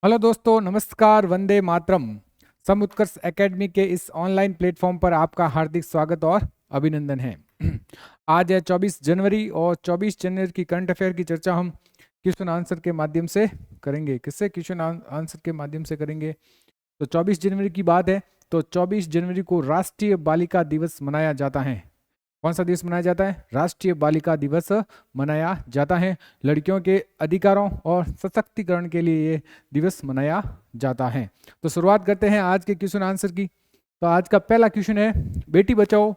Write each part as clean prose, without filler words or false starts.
Hello दोस्तों, नमस्कार, वंदे मातरम। सम उत्कर्ष academy के इस ऑनलाइन प्लेटफॉर्म पर आपका हार्दिक स्वागत और अभिनंदन है। आज है 24 जनवरी और 24 जनवरी की करंट अफेयर की चर्चा हम क्वेश्चन आंसर के माध्यम से करेंगे। किससे? क्वेश्चन आंसर के माध्यम से करेंगे। तो 24 जनवरी की बात है, तो 24 जनवरी को राष्ट्रीय बालिका दिवस मनाया जाता है। कौन सा दिवस मनाया जाता है? राष्ट्रीय बालिका दिवस मनाया जाता है। लड़कियों के अधिकारों और सशक्तिकरण के लिए ये दिवस मनाया जाता है। तो शुरुआत करते हैं आज के क्वेश्चन आंसर की। तो आज का पहला क्वेश्चन है, बेटी बचाओ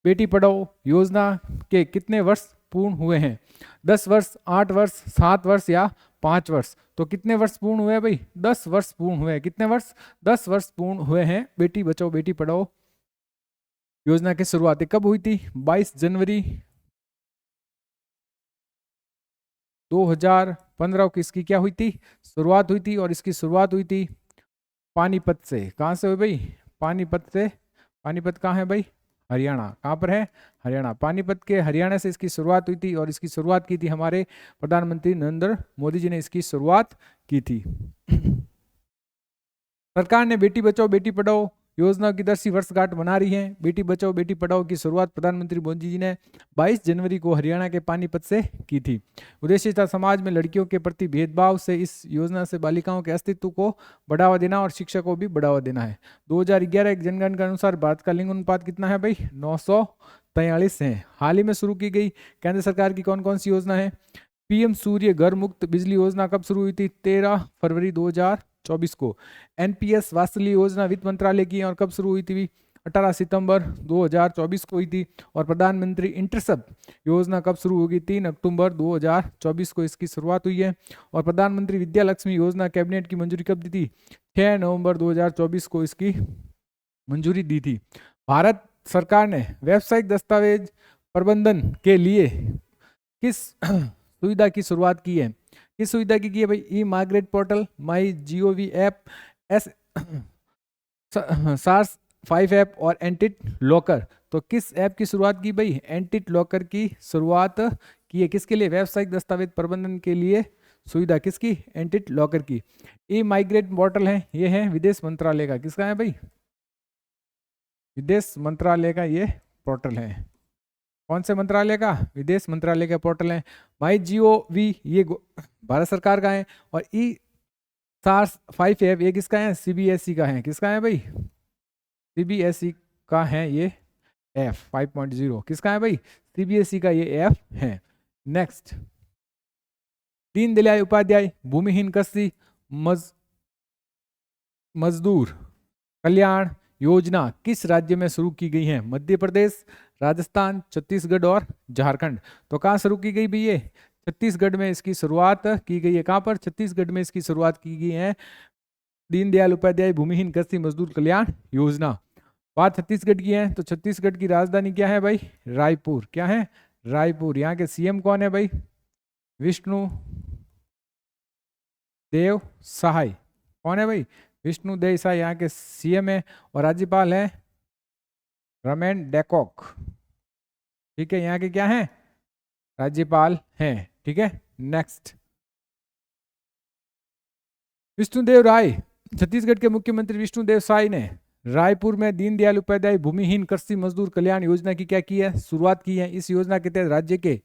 बेटी पढ़ाओ योजना के कितने वर्ष पूर्ण हुए हैं? 10 वर्ष, 8 वर्ष, 7 वर्ष या 5 वर्ष? तो कितने वर्ष पूर्ण हुए हैं भाई? 10 वर्ष पूर्ण हुए हैं। कितने वर्ष? 10 वर्ष पूर्ण हुए हैं। बेटी बचाओ बेटी पढ़ाओ योजना की शुरुआत कब हुई थी? 22 जनवरी 2015 को इसकी क्या हुई थी? शुरुआत हुई थी। और इसकी शुरुआत हुई थी पानीपत से। कहाँ से हुई भाई? पानीपत से। पानीपत कहाँ है भाई? हरियाणा। कहाँ पर है? हरियाणा। पानीपत के हरियाणा से इसकी शुरुआत हुई थी और इसकी शुरुआत की थी हमारे प्रधानमंत्री नरेंद्र मोदी जी ने इसकी शुरुआत की थी। सरकार ने बेटी बचाओ बेटी पढ़ाओ योजना की 10वीं वर्षगांठ मना रही है। बेटी बचाओ बेटी पढ़ाओ की शुरुआत प्रधानमंत्री मोदी जी ने 22 जनवरी को हरियाणा के पानीपत से की थी। उद्देश्य था समाज में लड़कियों के प्रति भेदभाव से इस योजना से बालिकाओं के अस्तित्व को बढ़ावा देना और शिक्षा को भी बढ़ावा देना है। 2011 एक जनगणना के अनुसार भारत का लिंग अनुपात कितना है भाई? 943 है। हाल ही में शुरू की गई केंद्र सरकार की कौन कौन सी योजना है? पीएम सूर्य घर मुक्त बिजली योजना कब शुरू हुई थी? 13 फरवरी 2024 को। एनपीएस वात्सल्य योजना वित्त मंत्रालय की और कब शुरू हुई थी? 18 सितंबर 2024 को हुई थी। और प्रधानमंत्री इंटरसप योजना कब शुरू होगी? 3 अक्टूबर 2024 को इसकी शुरुआत हुई है। और प्रधानमंत्री विद्या लक्ष्मी योजना कैबिनेट की मंजूरी कब दी थी? 6 नवंबर 2024 को इसकी मंजूरी दी थी। भारत सरकार ने व्यावसायिक दस्तावेज प्रबंधन के लिए किस सुविधा की शुरुआत की है? किस सुविधा की है भाई? E migrate portal, my GOV app, एस सार्स 5 ऐप और एंटिट लॉकर। तो किस ऐप की शुरुआत की भाई? एंटिट लॉकर की शुरुआत की है। किसके लिए? व्यावसायिक दस्तावेज प्रबंधन के लिए सुविधा किसकी? एंटिट लॉकर की। ई माइग्रेट पोर्टल है, ये है विदेश मंत्रालय का। किसका है भाई? विदेश मंत्रालय का ये पोर्टल है। कौन से मंत्रालय का? विदेश मंत्रालय का पोर्टल है। माई जीओवी ये भारत सरकार का है। और ई सार्स 5 ऐप ये किसका है? सीबीएसई का है। किसका है भाई? सीबीएसई का है ये ऐप 5.0। किसका है भाई? सीबीएसई का ये ऐप है। नेक्स्ट, दीनदयाल उपाध्याय भूमिहीन कृषि मजदूर कल्याण योजना किस राज्य में शुरू की गई है? मध्य प्रदेश, राजस्थान, छत्तीसगढ़ और झारखंड। तो कहाँ शुरू की गई भैया? छत्तीसगढ़ में इसकी शुरुआत की गई है। कहाँ पर? छत्तीसगढ़ में इसकी शुरुआत की गई है। दीनदयाल उपाध्याय भूमिहीन कृषि मजदूर कल्याण योजना। बात छत्तीसगढ़ की है तो छत्तीसगढ़ की राजधानी क्या है भाई? रायपुर। क्या है? रायपुर। यहाँ के सीएम कौन है भाई? विष्णु देव सहाय। कौन है भाई? विष्णु देव सहाय यहाँ के सीएम है। और राज्यपाल है रमेन डेकॉक। ठीक है, यहाँ के क्या है? राज्यपाल हैं। ठीक है, नेक्स्ट, विष्णुदेव राय। छत्तीसगढ़ के मुख्यमंत्री विष्णुदेव साय ने रायपुर में दीनदयाल उपाध्याय भूमिहीन कृषि मजदूर कल्याण योजना की क्या की है? शुरुआत की है। इस योजना के तहत राज्य के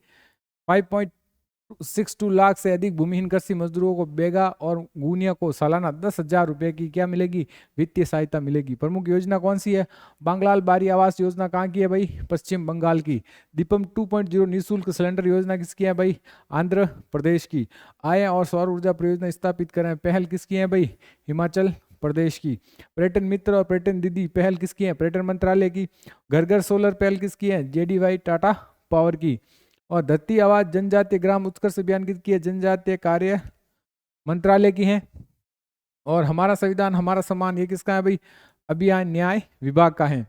5.62 लाख से अधिक भूमिहीन कृषि मजदूरों को बेगा और गुनिया को सालाना 10,000 रुपए की क्या मिलेगी? वित्तीय सहायता मिलेगी। प्रमुख योजना कौन सी है? बांग्लाल बारी आवास योजना कहाँ की है भाई? पश्चिम बंगाल की। दीपम 2.0 निःशुल्क सिलेंडर योजना किसकी है भाई? आंध्र प्रदेश की। आय और सौर ऊर्जा परियोजना स्थापित करें पहल किसकी है भाई? हिमाचल प्रदेश की। पर्यटन मित्र और पर्यटन दीदी पहल किसकी है? पर्यटन मंत्रालय की। घर घर सोलर पहल किसकी है? जेडीवाई टाटा पावर की। और धरती आवाज जनजातीय ग्राम उत्कर्ष अभियान किसकी है? जनजातीय कार्य मंत्रालय की है। और हमारा संविधान हमारा सम्मान ये किसका है भाई? अभियान न्याय विभाग का है।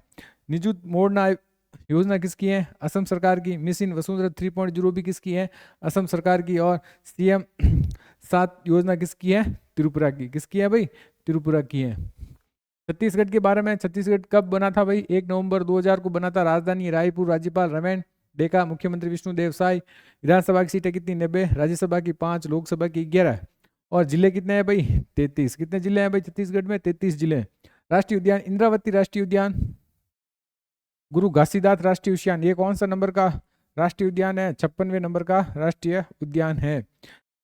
निजुत मोड़ना योजना किसकी है? असम सरकार की। मिशन वसुंधरा 3.0 भी किसकी है? असम सरकार की। और सीएम 7 योजना किसकी है? त्रिपुरा की। किसकी है भाई? त्रिपुरा की है। छत्तीसगढ़ के बारे में, छत्तीसगढ़ कब बना था भाई? 1 नवंबर 2000 को बना था। राजधानी रायपुर। राज्यपाल रमेन डेका। मुख्यमंत्री विष्णुदेव साय। विधानसभा की सीटें कितनी? 90। राज्यसभा की 5, लोकसभा की 11। और जिले कितने हैं भाई? 33। कितने जिले हैं भाई छत्तीसगढ़ में? 33 जिले हैं। राष्ट्रीय उद्यान इंद्रावती राष्ट्रीय उद्यान, गुरु घासीदास राष्ट्रीय उद्यान, ये कौन सा नंबर का राष्ट्रीय उद्यान है? 56वें नंबर का राष्ट्रीय उद्यान है।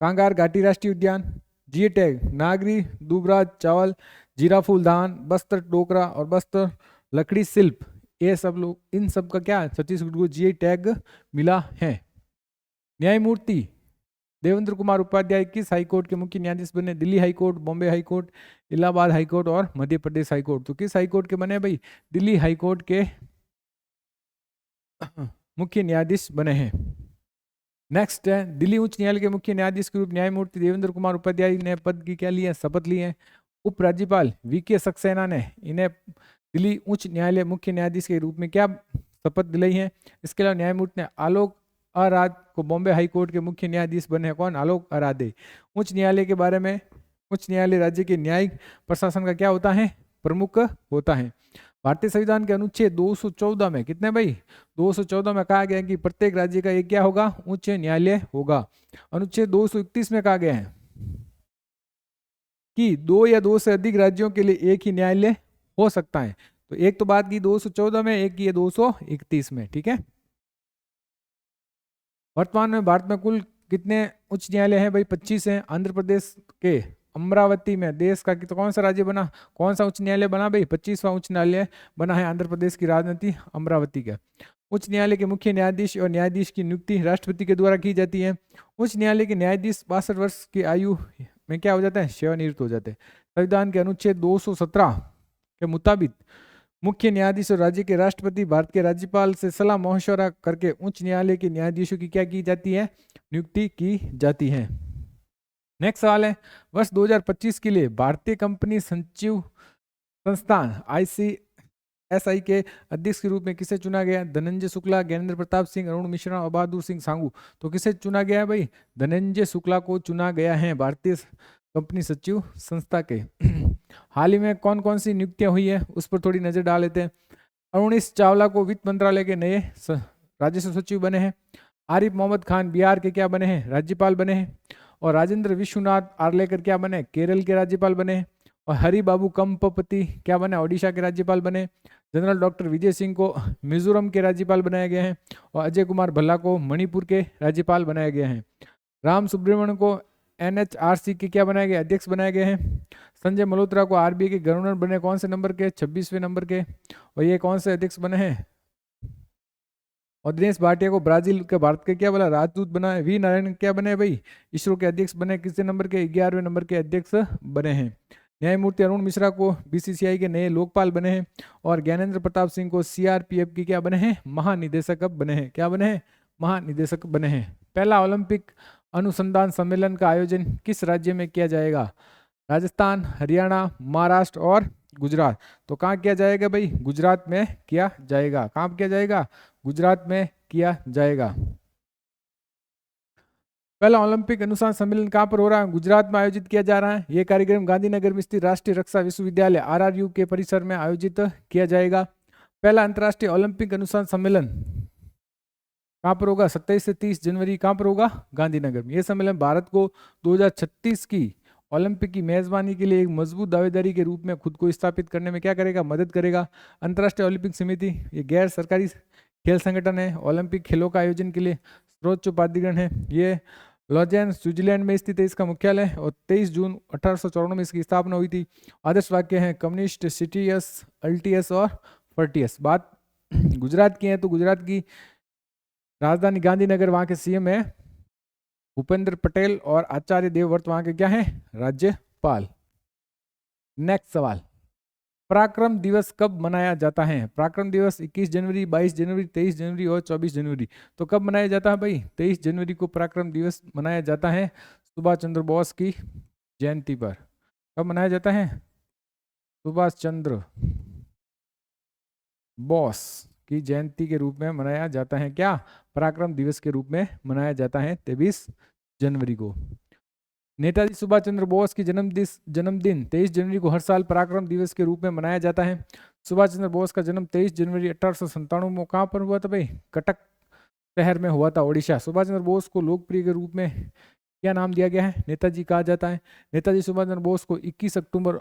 कांगार घाटी राष्ट्रीय उद्यान, जी टैग नागरी, दुबराज चावल, जीरा फूल धान, बस्तर डोकरा और बस्तर लकड़ी शिल्प, ये सब लोग, इन सब का क्या छत्तीसगढ़ को जी टैग मिला है। न्यायमूर्ति देवेंद्र कुमार उपाध्याय किस हाईकोर्ट के मुख्य न्यायाधीश बने? Delhi high court, Bombay high court, Allahabad high court और मध्य प्रदेश हाईकोर्ट। तो किस हाईकोर्ट के बने भाई? दिल्ली हाईकोर्ट के मुख्य न्यायाधीश बने हैं। नेक्स्ट है दिल्ली उच्च न्यायालय के मुख्य न्यायाधीश के रूप न्यायमूर्ति देवेंद्र कुमार उपाध्याय ने पद की क्या ली है? शपथ ली है। उपराज्यपाल वीके सक्सेना ने इन्हें दिल्ली उच्च न्यायालय मुख्य न्यायाधीश के रूप में क्या शपथ दिलाई है? इसके अलावा न्यायमूर्ति ने आलोक अराध को बॉम्बे हाईकोर्ट के मुख्य न्यायाधीश बने हैं। कौन? आलोक अराधे। उच्च न्यायालय के बारे में, उच्च न्यायालय राज्य के न्यायिक प्रशासन का क्या होता है? प्रमुख होता है। भारतीय संविधान के अनुच्छेद 214 में कितने भाई? 214 में कहा गया है कि प्रत्येक राज्य का एक क्या होगा? उच्च न्यायालय होगा। अनुच्छेद 231 में कहा गया है कि 2 या 2 से अधिक राज्यों के लिए एक ही न्यायालय हो सकता है। तो एक तो बात की 214 में, एक की है 231 में। ठीक है। वर्तमान में भारत में कुल कितने उच्च न्यायालय हैं भाई? 25 हैं। आंध्र प्रदेश के अमरावती में देश का कौन सा राज्य बना? कौन सा उच्च न्यायालय बना भाई? 25वां उच्च न्यायालय बना है आंध्र प्रदेश की राजधानी अमरावती का। उच्च न्यायालय के मुख्य न्यायाधीश और न्यायाधीश की नियुक्ति राष्ट्रपति के द्वारा की जाती है। उच्च न्यायालय के न्यायाधीश 62 वर्ष की आयु में क्या हो जाता है? सेवानिवृत्त हो जाते हैं। संविधान के अनुच्छेद 217 के मुताबिक मुख्य न्यायाधीश और राज्य के राष्ट्रपति भारत के राज्यपाल से सलाह मशवरा करके उच्च न्यायालय के न्यायाधीशों की क्या की जाती है? नियुक्ति की जाती है। नेक्स्ट सवाल है, वर्ष 2025 के लिए भारतीय कंपनी सचिव संस्थान ICSI के अध्यक्ष के रूप में किसे चुना गया? धनंजय शुक्ला, ज्ञानेंद्र प्रताप सिंह, अरुण मिश्रा और बहादुर सिंह सांगू। तो किसे चुना गया है भाई? धनंजय शुक्ला को चुना गया है भारतीय कंपनी सचिव संस्था के। हाल ही में कौन कौन सी नियुक्तियां हुई है उस पर थोड़ी नजर डाल लेते हैं। अरुणीश चावला को वित्त मंत्रालय के नए राजस्व सचिव बने हैं। आरिफ मोहम्मद खान बिहार के क्या बने हैं? राज्यपाल बने हैं। और राजेंद्र विश्वनाथ आर्लेकर क्या बने? केरल के राज्यपाल बने। और हरि बाबू कंपपति क्या बने? ओडिशा के राज्यपाल बने। जनरल डॉक्टर विजय सिंह को मिजोरम के राज्यपाल बनाया गया है। और अजय कुमार भल्ला को मणिपुर के राज्यपाल बनाया गया है। राम सुब्रमण्यम को NHRC के क्या बनाए गए? अध्यक्ष बनाए गए हैं। संजय मल्होत्रा को RBI के गवर्नर बने कौन से नंबर के? 26वें नंबर के। और ये कौन से अध्यक्ष बने हैं? और दिनेश भाटिया को ब्राजील के भारत के क्या बोला? राजदूत बना है। वी नारायण क्या बने भाई? इसरो के अध्यक्ष बने। कितने नंबर के? 11वें नंबर के अध्यक्ष बने हैं। न्यायमूर्ति अरुण मिश्रा को BCCI के नए लोकपाल बने हैं। और ज्ञानेंद्र प्रताप सिंह को CRPF की क्या बने हैं? महानिदेशक बने हैं। क्या बने हैं? महानिदेशक बने हैं। पहला ओलंपिक अनुसंधान सम्मेलन का आयोजन किस राज्य में किया जाएगा? राजस्थान, हरियाणा, महाराष्ट्र और गुजरात। तो कहाँ किया जाएगा भाई? गुजरात में किया जाएगा। कहाँ किया जाएगा? गुजरात में किया जाएगा। पहला ओलंपिक अनुसंधान सम्मेलन कहाँ पर हो रहा है? गुजरात में आयोजित किया जा रहा है। यह कार्यक्रम गांधीनगर में स्थित राष्ट्रीय रक्षा विश्वविद्यालय RRU के परिसर में आयोजित किया जाएगा। पहला अंतर्राष्ट्रीय ओलंपिक अनुसंधान सम्मेलन कहाँ पर होगा? 27 से 30 जनवरी कहाँ पर होगा? गांधीनगर में। यह सम्मेलन भारत को 2036 की ओलंपिक की मेजबानी के लिए एक मजबूत दावेदारी के रूप में खुद को स्थापित करने में क्या करेगा? मदद करेगा। अंतर्राष्ट्रीय ओलंपिक समिति ये गैर सरकारी खेल संगठन है। ओलंपिक खेलों का आयोजन के लिए सर्वोच्च प्राधिकरण है। ये लॉजेन स्विट्जरलैंड में स्थित है इसका मुख्यालय। और 23 जून 1894 में इसकी स्थापना हुई थी। आदर्श वाक्य है कम्युनिस्ट, सिटियस, अल्टियस और फर्टियस। बात गुजरात की है तो गुजरात की राजधानी गांधीनगर, वहां के CM है भूपेंद्र पटेल और आचार्य देवव्रत वहां के क्या है? राज्यपाल। नेक्स्ट सवाल, पराक्रम दिवस कब मनाया जाता है? पराक्रम दिवस 21 जनवरी, 22 जनवरी, 23 जनवरी और 24 जनवरी। तो कब मनाया जाता है भाई? 23 जनवरी को पराक्रम दिवस मनाया जाता है सुभाष चंद्र बोस की जयंती पर। कब मनाया जाता है? सुभाष चंद्र बोस की जयंती के रूप में मनाया जाता है। क्या? पराक्रम दिवस के रूप में मनाया जाता है 23 जनवरी को। नेताजी सुभाष चंद्र बोस की जन्मदिन 23 जनवरी को हर साल पराक्रम दिवस के रूप में मनाया जाता है। सुभाष चंद्र बोस का जन्म 23 जनवरी 1897 में कहाँ पर हुआ था भाई? कटक शहर में हुआ था, ओडिशा। सुभाष चंद्र बोस को लोकप्रिय के रूप में क्या नाम दिया गया है, नेताजी कहा जाता है। नेताजी सुभाष चंद्र बोस को 21 अक्टूबर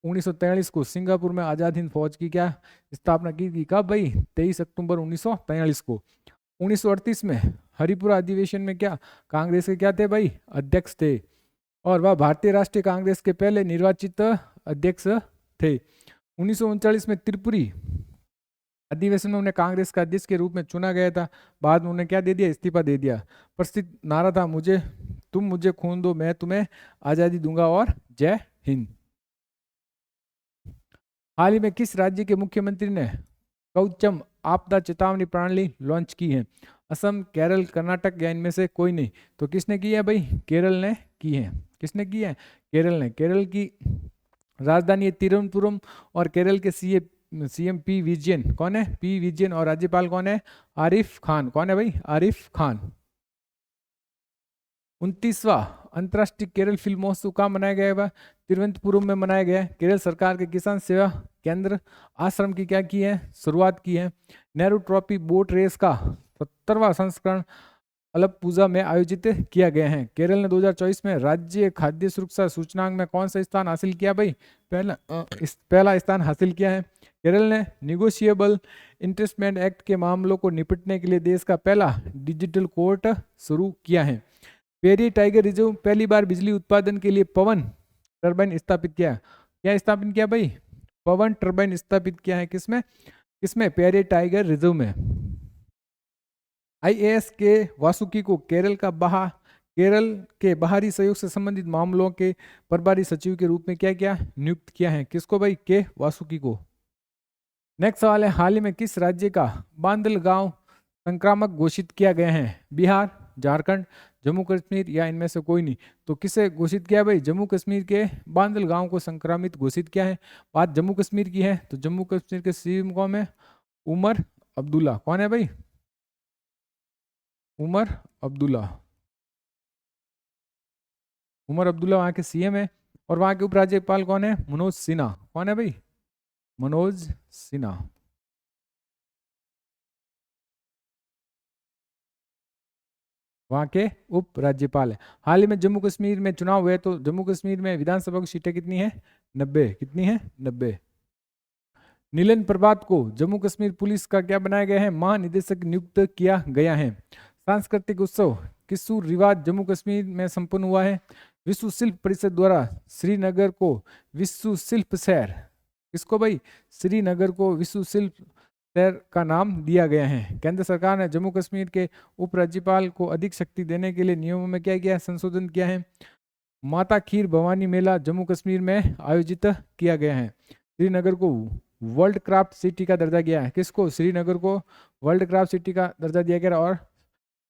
1943 को सिंगापुर में आजाद हिंद फौज की क्या स्थापना की थी, कब भाई, 23 अक्टूबर 1943 को। 1938 में हरिपुरा अधिवेशन में क्या कांग्रेस के क्या थे भाई, अध्यक्ष थे, और वह भारतीय राष्ट्रीय कांग्रेस के पहले निर्वाचित अध्यक्ष थे। 1939 में त्रिपुरी अधिवेशन में उन्हें कांग्रेस का अध्यक्ष के रूप में चुना गया था। बाद में उन्हें क्या दे दिया, इस्तीफा दे दिया। प्रसिद्ध नारा था, तुम मुझे खून दो मैं तुम्हें आजादी दूंगा और जय हिंद। हाल ही में किस राज्य के मुख्यमंत्री ने कौचम आपदा चेतावनी प्रणाली लॉन्च की है, असम, केरल, कर्नाटक या इनमें से कोई नहीं। तो किसने की है भाई, केरल ने की है। किसने की है, केरल ने। केरल की राजधानी है तिरुवनंतपुरम और केरल के सीएम पी विजयन कौन है, पी विजयन, और राज्यपाल कौन है, आरिफ खान। कौन है भाई, आरिफ खान। 29वां अंतर्राष्ट्रीय केरल फिल्म महोत्सव कहाँ मनाया गया है, तिरुवनंतपुरम में मनाया गया है। केरल सरकार के किसान सेवा केंद्र आश्रम की क्या की है, शुरुआत की है। नेहरू ट्रॉफी बोट रेस का 70वां संस्करण अलप्पुझा में आयोजित किया गया है। केरल ने 2024 में राज्य खाद्य सुरक्षा सूचकांक में कौन सा स्थान हासिल किया भाई, पहला स्थान हासिल किया है। केरल ने निगोशिएबल इंटरेस्टमेंट एक्ट के मामलों को निपटने के लिए देश का पहला डिजिटल कोर्ट शुरू किया है। पेरियार टाइगर रिजर्व पहली बार बिजली उत्पादन के लिए पवन टरबाइन स्थापित किया। क्या स्थापित किया भाई, पवन टरबाइन स्थापित किया है। किसमें पेरियार टाइगर रिजर्व में। आईएएस के वासुकी को केरल के बाहरी सहयोग से संबंधित मामलों के प्रभारी सचिव के रूप में क्या नियुक्त किया है, किसको भाई, के वासुकी को। नेक्स्ट सवाल है, हाल ही में किस राज्य का बांदलगांव संक्रामक घोषित किया गया है, बिहार, झारखंड, जम्मू कश्मीर या इनमें से कोई नहीं। तो किसे घोषित किया भाई, जम्मू कश्मीर के बांदलगांव को संक्रामित घोषित किया है। बात जम्मू कश्मीर की है तो जम्मू कश्मीर के सीएम कौन है, उमर अब्दुल्ला। कौन है भाई, उमर अब्दुल्ला। उमर अब्दुल्ला वहां के सीएम है। और वहां के उपराज्यपाल कौन है, मनोज सिन्हा। कौन है भाई, मनोज सिन्हा। वहां के उपराज्यपाल है। हाल ही में जम्मू कश्मीर में चुनाव हुए तो जम्मू कश्मीर में विधानसभा की सीटें कितनी है, 90। कितनी है, 90। नीलन प्रभात को जम्मू कश्मीर पुलिस का क्या बनाया गया है, महानिदेशक नियुक्त किया गया है। सांस्कृतिक उत्सव किस्सू रिवाज जम्मू कश्मीर में संपन्न हुआ है। विश्व शिल्प परिषद द्वारा श्रीनगर को विश्व शिल्प शहर, किसको भाई, श्रीनगर को विश्व शिल्प शहर का नाम दिया गया है। केंद्र सरकार ने जम्मू कश्मीर के उपराज्यपाल को अधिक शक्ति देने के लिए नियमों में क्या किया, संशोधन किया है। माता खीर भवानी मेला जम्मू कश्मीर में आयोजित किया गया है। श्रीनगर को वर्ल्ड क्राफ्ट सिटी का दर्जा दिया है, किसको, श्रीनगर को वर्ल्ड क्राफ्ट सिटी का दर्जा दिया गया और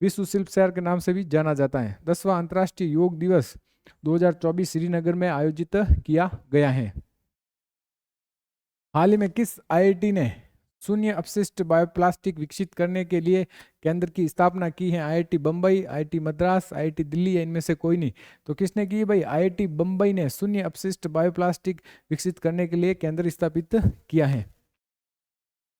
विश्व शिल्प शहर के नाम से भी जाना जाता है। 10वां अंतर्राष्ट्रीय योग दिवस 2024 श्रीनगर में आयोजित किया गया है। हाल ही में किस आईआईटी ने शून्य अपशिष्ट बायोप्लास्टिक विकसित करने के लिए केंद्र की स्थापना की है, IIT Bombay, IIT Madras, IIT Delhi या इनमें से कोई नहीं। तो किसने की भाई, आईआईटी बम्बई ने शून्य अपशिष्ट बायोप्लास्टिक विकसित करने के लिए केंद्र स्थापित किया है।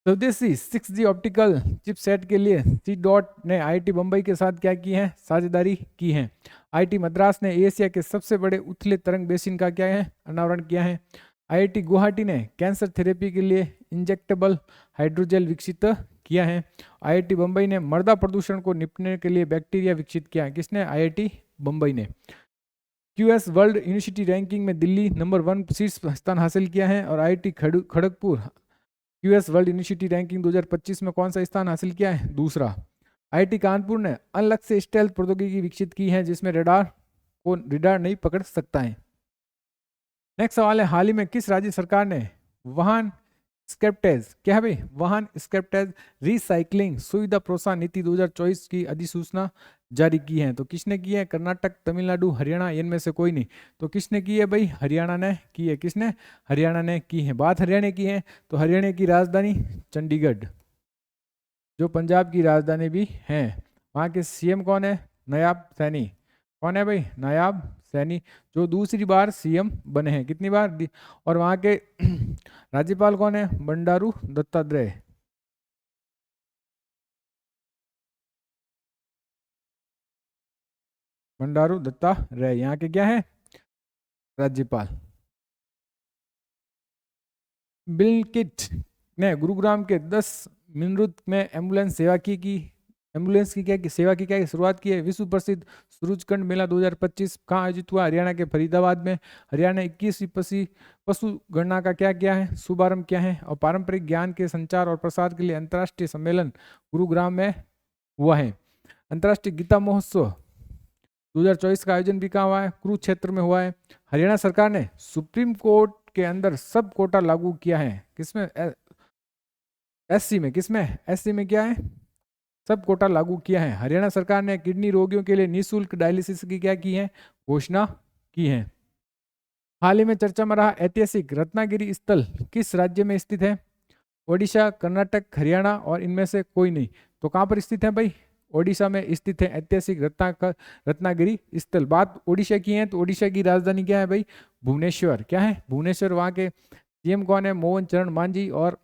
स्वदेशी 6G ऑप्टिकल चिपसेट के लिए सी डॉट ने आईआईटी बम्बई के साथ क्या की है, साझेदारी की है। आईआईटी मद्रास ने एशिया के सबसे बड़े उथले तरंग बेसिन का क्या है, अनावरण किया है। आईआईटी गुवाहाटी ने कैंसर थेरेपी के लिए इंजेक्टेबल हाइड्रोजेल विकसित किया है। आईआईटी बम्बई ने मृदा प्रदूषण को निपटने के लिए बैक्टीरिया विकसित किया है, किसने, आईआईटी बम्बई ने। क्यूएस वर्ल्ड यूनिवर्सिटी रैंकिंग में दिल्ली नंबर 1 शीर्ष स्थान हासिल किया है और IIT Kharagpur QS world university ranking 2025 में कौन सा स्थान हासिल किया है, दूसरा। आईआईटी कानपुर ने अलक्ष्य स्टेल्थ प्रौद्योगिकी विकसित की है जिसमें रेडार नहीं पकड़ सकता है। नेक्स्ट सवाल है, हाल ही में किस राज्य सरकार ने वाहन स्क्रैपेज, क्या है भाई, वाहन स्क्रैपेज रिसाइकलिंग सुविधा प्रोत्साहन नीति 2024 की अधिसूचना जारी की है। तो किसने की है, कर्नाटक, तमिलनाडु, हरियाणा, इनमें से कोई नहीं। तो किसने की है भाई, हरियाणा ने की है। किसने, हरियाणा ने की है। बात हरियाणा की है तो हरियाणा की राजधानी चंडीगढ़, जो पंजाब की राजधानी भी है। वहाँ के सीएम कौन है, नायब सैनी। कौन है भाई, नायब सैनी, जो दूसरी बार सीएम बने हैं, कितनी बार। और वहाँ के राज्यपाल कौन है, बंडारू दत्तात्रेय। बंडारू दत्तात्रेय यहाँ के क्या है राज्यपाल। बिल किट ने गुरुग्राम के 10 मिनट में एम्बुलेंस सेवा की एम्बुलेंस की क्या सेवा की क्या शुरुआत की है। विश्व प्रसिद्ध सूरजकुंड मेला 2025 कहाँ आयोजित हुआ, हरियाणा के फरीदाबाद में। हरियाणा 21वीं पशु गणना का क्या क्या है शुभारंभ क्या है। और पारंपरिक ज्ञान के संचार और प्रसार के लिए अंतर्राष्ट्रीय सम्मेलन गुरुग्राम में हुआ है। अंतर्राष्ट्रीय गीता महोत्सव 2024 का आयोजन भी कहाँ हुआ है, कुरुक्षेत्र में हुआ है। हरियाणा सरकार ने सुप्रीम कोर्ट के अंदर सब कोटा लागू किया है, किसमें एससी में, किसमें एससी में क्या है सब कोटा लागू किया है। हरियाणा सरकार ने किडनी रोगियों के लिए निःशुल्क डायलिसिस की क्या की है घोषणा की है। हाल ही में चर्चा में रहा ऐतिहासिक रत्नागिरी स्थल किस राज्य में स्थित है, ओडिशा, कर्नाटक, हरियाणा और इनमें से कोई नहीं। तो कहाँ पर स्थित है भाई, ओडिशा में स्थित है ऐतिहासिक रत्नागिरी स्थल। बात ओडिशा की है तो ओडिशा की राजधानी क्या है भाई भुवनेश्वर। क्या है भुवनेश्वर। वहां के सीएम कौन है मोहन चरण मांझी और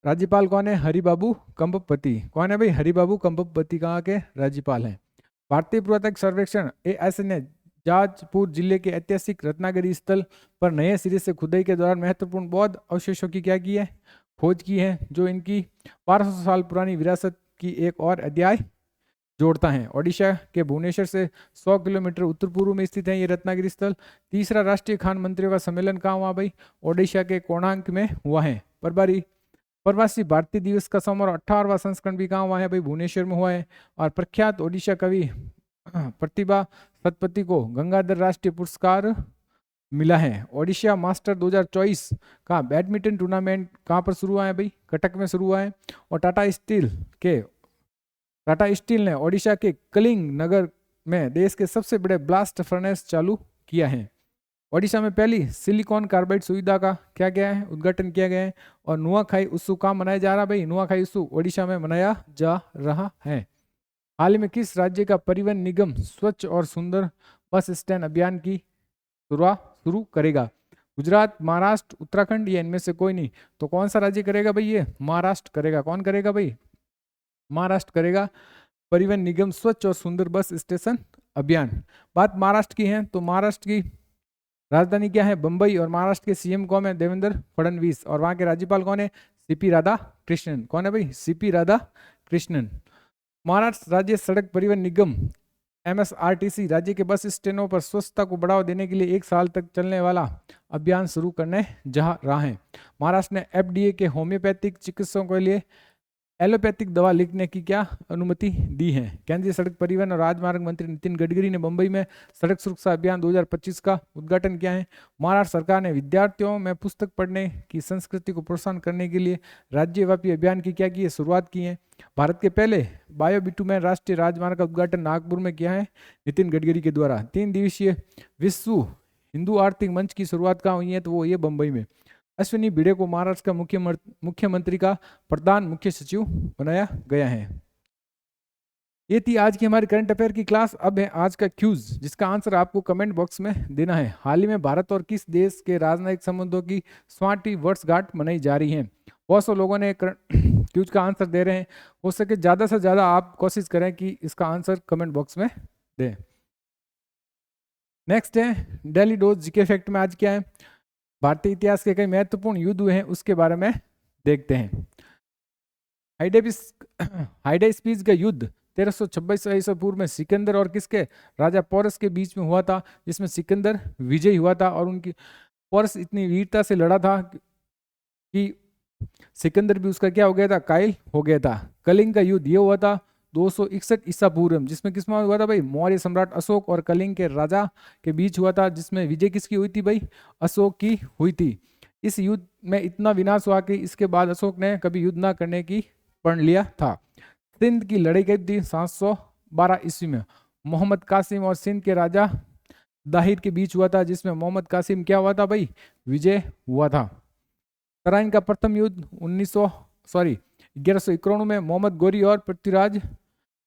राज्यपाल कौन है हरिबाबू कंबपति। कौन है भाई हरिबाबू कंबपति कहाँ के राज्यपाल हैं। भारतीय पुरातत्व सर्वेक्षण एएसआई ने जाजपुर जिले के ऐतिहासिक रत्नागिरी स्थल पर नए सिरे से खुदाई के दौरान महत्वपूर्ण बौद्ध अवशेषों की क्या की है खोज की है, जो इनकी 1200 साल पुरानी विरासत की एक और अध्याय जोड़ता है। ओडिशा के भुवनेश्वर से 100 किलोमीटर उत्तर पूर्व में स्थित है ये रत्नागिरी स्थल। तीसरा राष्ट्रीय खान मंत्रियों का सम्मेलन कहाँ हुआ भाई ओडिशा के कोणार्क में हुआ है। प्रवासी भारतीय दिवस का समारोह 18वां संस्करण भी कहाँ हुआ है भाई भुवनेश्वर में हुआ है। और प्रख्यात ओडिशा कवि प्रतिभा सतपथी को गंगाधर राष्ट्रीय पुरस्कार मिला है। ओडिशा मास्टर 2024 का बैडमिंटन टूर्नामेंट कहाँ पर शुरू हुआ है भाई कटक में शुरू हुआ है। और टाटा स्टील ने ओडिशा के कलिंग नगर में देश के सबसे बड़े ब्लास्ट फर्नेस चालू किया है। ओडिशा में पहली सिलिकॉन कार्बाइड सुविधा का क्या गया है उद्घाटन किया गया है। और नुआखाई उत्सव कहाँ मनाया जा रहा है भाई नुआखाई उत्सव ओडिशा में मनाया जा रहा है। हाल ही में किस राज्य का परिवहन निगम स्वच्छ और सुंदर बस स्टैंड अभियान की शुरू करेगा, गुजरात, महाराष्ट्र, उत्तराखंड या इनमें से कोई नहीं। तो कौन सा राज्य करेगा भाई ये महाराष्ट्र करेगा। कौन करेगा भाई महाराष्ट्र करेगा परिवहन निगम स्वच्छ और सुंदर बस स्टेशन अभियान। बात महाराष्ट्र की है तो महाराष्ट्र की राजधानी क्या है बंबई। और महाराष्ट्र के सीएम कौन है देवेंद्र फडणवीस। और वहां के राज्यपाल कौन है सीपी राधा कृष्णन। कौन है भाई सीपी राधा कृष्णन। महाराष्ट्र राज्य सड़क परिवहन निगम एमएसआरटीसी राज्य के बस स्टैंडों पर स्वच्छता को बढ़ावा देने के लिए 1 साल तक चलने वाला अभियान शुरू करने जा रहा है। महाराष्ट्र ने एफडीए के होम्योपैथिक चिकित्सकों के लिए एलोपैथिक दवा लिखने की क्या अनुमति दी है। केंद्रीय सड़क परिवहन और राजमार्ग मंत्री नितिन गडकरी ने मुंबई में सड़क सुरक्षा अभियान 2025 का उद्घाटन किया है। महाराष्ट्र सरकार ने विद्यार्थियों में पुस्तक पढ़ने की संस्कृति को प्रोत्साहन करने के लिए राज्यव्यापी अभियान की क्या की है शुरुआत की है। भारत के पहले बायोबिटुमेन राष्ट्रीय राजमार्ग का उद्घाटन नागपुर में किया है नितिन गडकरी के द्वारा। 3 दिवसीय विश्व हिंदू आर्थिक मंच की शुरुआत कहाँ हुई है तो वो ये बंबई में। अश्विनी भिड़े को महाराष्ट्र का मुख्यमंत्री का प्रधान मुख्य सचिव बनाया गया है। ये थी आज की हमारी करंट अफेयर की क्लास। अब है आज का क्यूज जिसका आंसर आपको कमेंट बॉक्स में देना है। हाल ही में भारत और किस देश के राजनयिक संबंधों की 60वीं वर्षगांठ मनाई जा रही है। बहुत से लोगों ने क्यूज का आंसर दे रहे हैं, हो सके ज्यादा से ज्यादा आप कोशिश करें कि इसका आंसर कमेंट बॉक्स में दें। नेक्स्ट है डेली डोज जीके फैक्ट में आज क्या है, भारतीय इतिहास के कई महत्वपूर्ण युद्ध हुए हैं उसके बारे में देखते हैं। हाइडेस्पीस का युद्ध 1326 ईसा पूर्व में सिकंदर और किसके राजा पोरस के बीच में हुआ था, जिसमें सिकंदर विजयी हुआ था और उनकी पोरस इतनी वीरता से लड़ा था कि सिकंदर भी उसका क्या हो गया था कायल हो गया था। कलिंग का युद्ध ये हुआ था 261 ईसा पूर्व, जिसमें किसमें हुआ था भाई मौर्य सम्राट अशोक और कलिंग के राजा के बीच हुआ था, जिसमें विजय किसकी हुई थी भाई अशोक की हुई थी। इस युद्ध में इतना विनाश हुआ कि इसके बाद अशोक ने कभी युद्ध ना करने की प्रण लिया था। सिंध की लड़ाई कब थी 712 ईस्वी में मोहम्मद कासिम और सिंध के राजा दाहिर के बीच हुआ था, जिसमें मोहम्मद कासिम क्या हुआ था भाई विजय हुआ था। तराइन का प्रथम युद्ध 1191 में मोहम्मद गोरी और पृथ्वीराज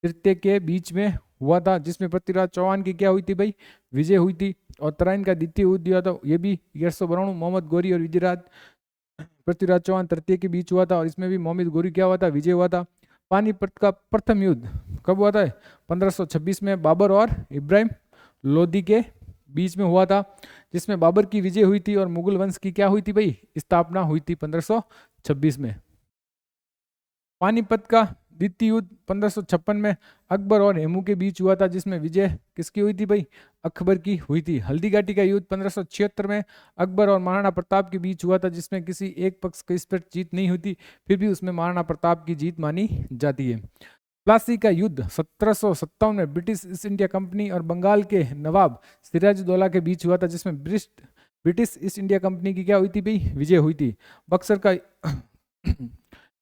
तृतीय के बीच में हुआ था, जिसमें पृथ्वीराज चौहान की क्या हुई थी भाई विजय हुई थी। और तराइन का द्वितीय युद्ध हुआ था ये भी 1192 मोहम्मद गोरी और पृथ्वीराज चौहान तृतीय के बीच हुआ था और इसमें भी मोहम्मद गोरी क्या हुआ था विजय हुआ था। पानीपत का प्रथम युद्ध कब हुआ था? 1526 में बाबर और इब्राहिम लोदी के बीच में हुआ था, जिसमें बाबर की विजय हुई थी और मुगल वंश की क्या हुई थी भाई? स्थापना हुई थी 1526 में। पानीपत का द्वितीय युद्ध 1556 में अकबर और हेमू के बीच हुआ था, जिसमें विजय किसकी हुई थी भाई? अकबर की हुई थी। हल्दी घाटी का युद्ध 1576 में अकबर और महाराणा प्रताप के बीच हुआ था, जिसमें किसी एक पक्ष की इस पर जीत नहीं हुई थी, फिर भी उसमें महाराणा प्रताप की जीत मानी जाती है। प्लासी का युद्ध 1757 में ब्रिटिश ईस्ट इंडिया कंपनी और बंगाल के नवाब सिराजुद्दौला के बीच हुआ था, जिसमें ब्रिटिश ईस्ट इंडिया कंपनी की क्या हुई थी भाई? विजय हुई थी। बक्सर का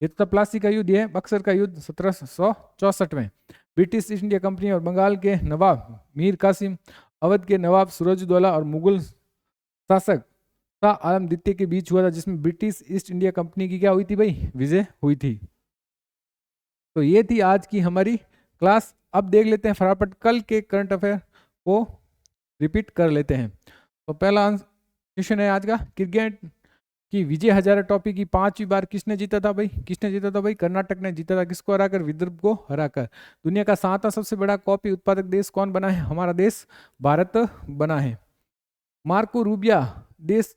ये तो प्लासी का युद्ध है। बक्सर का युद्ध 1764 में ब्रिटिश ईस्ट इंडिया कंपनी और बंगाल के नवाब मीर कासिम, अवध के नवाब सूरजदौला और मुगल शासक शाह आलम द्वितीय के बीच हुआ था, जिसमें ब्रिटिश ईस्ट इंडिया कंपनी की क्या हुई थी भाई? विजय हुई थी। तो ये थी आज की हमारी क्लास। अब देख लेते हैं फटाफट कल के करंट अफेयर को रिपीट कर लेते हैं। तो पहला क्वेश्चन है आज का, क्रिकेट कि विजय हजारे ट्रॉफी की 5वीं बार किसने जीता था भाई? किसने जीता था भाई? कर्नाटक ने जीता था। किसको हराकर? विदर्भ को हराकर। दुनिया का 7वां सबसे बड़ा कॉफी उत्पादक देश कौन बना है? हमारा देश भारत बना है। मार्को रूबिया देश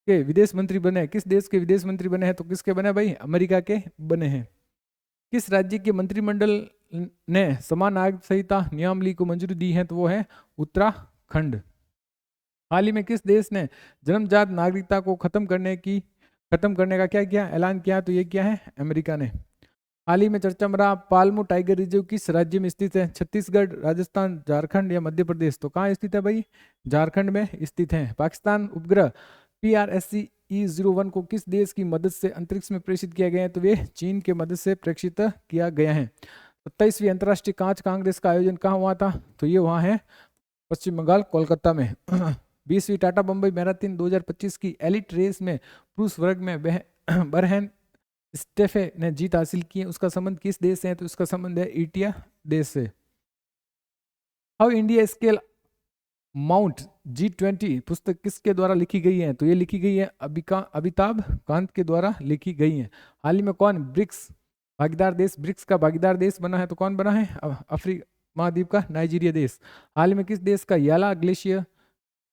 के विदेश मंत्री बने। किस देश के विदेश मंत्री बने हैं? तो किसके बने भाई? अमेरिका के बने हैं। किस राज्य के मंत्रिमंडल ने समान नागरिक संहिता नियमावली को मंजूरी दी है? तो वो है उत्तराखंड। हाल ही में किस देश ने जन्मजात नागरिकता को खत्म करने का क्या किया? ऐलान किया। तो ये क्या है? अमेरिका ने। हाल ही में चर्चा में रहा पालमू टाइगर रिजर्व किस राज्य में स्थित है? छत्तीसगढ़, राजस्थान, झारखंड या मध्य प्रदेश? तो कहाँ स्थित है भाई? झारखंड में स्थित है। पाकिस्तान उपग्रह PRSE-01 को किस देश की मदद से अंतरिक्ष में प्रेषित किया गया है? तो वे चीन के मदद से प्रेषित किया गया है। 27वीं अंतर्राष्ट्रीय कांच कांग्रेस का आयोजन कहाँ हुआ था? तो ये वहाँ है पश्चिम बंगाल, कोलकाता में। 20वीं टाटा बम्बई मैराथन 2025 की एलिट रेस में पुरुष वर्ग में बरहन स्टेफे ने जीत हासिल की है। उसका संबंध किस देश से है? तो उसका संबंध है इंडिया देश से। How India scale mount G20 पुस्तक किसके द्वारा लिखी गई है? तो ये लिखी गई है अमिताभ कांत के द्वारा लिखी गई है। हाल ही में कौन ब्रिक्स का भागीदार देश बना है? तो कौन बना है? अफ्रीका महाद्वीप का नाइजीरिया देश। हाल ही में किस देश का याला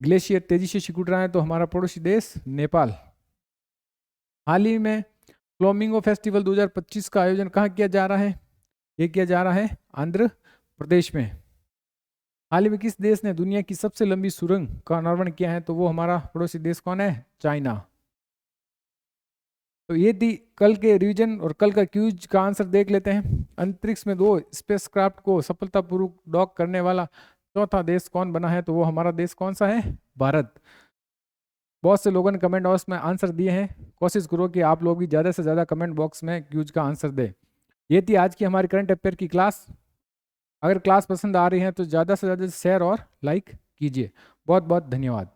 ग्लेशियर तेजी से सिकुड़ रहा है? तो हमारा पड़ोसी देश नेपाल। हाल ही में फ्लामिंगो फेस्टिवल 2025 का आयोजन कहाँ किया जा रहा है? ये किया जा रहा है आंध्र प्रदेश में। हाल ही में किस देश ने दुनिया की सबसे लंबी सुरंग का अनावरण किया है? तो वो हमारा पड़ोसी देश कौन है? चाइना। तो ये थी कल के रिवीजन और कल का क्यूज का आंसर देख लेते हैं। अंतरिक्ष में 2 स्पेसक्राफ्ट को सफलतापूर्वक डॉक करने वाला चौथा देश कौन बना है? तो वो हमारा देश कौन सा है? भारत। बहुत से लोगों ने कमेंट बॉक्स में आंसर दिए हैं। कोशिश करो कि आप लोग भी ज़्यादा से ज़्यादा कमेंट बॉक्स में क्यूज का आंसर दें। ये थी आज की हमारी करंट अफेयर की क्लास। अगर क्लास पसंद आ रही है तो ज़्यादा से ज़्यादा शेयर और लाइक कीजिए। बहुत बहुत धन्यवाद।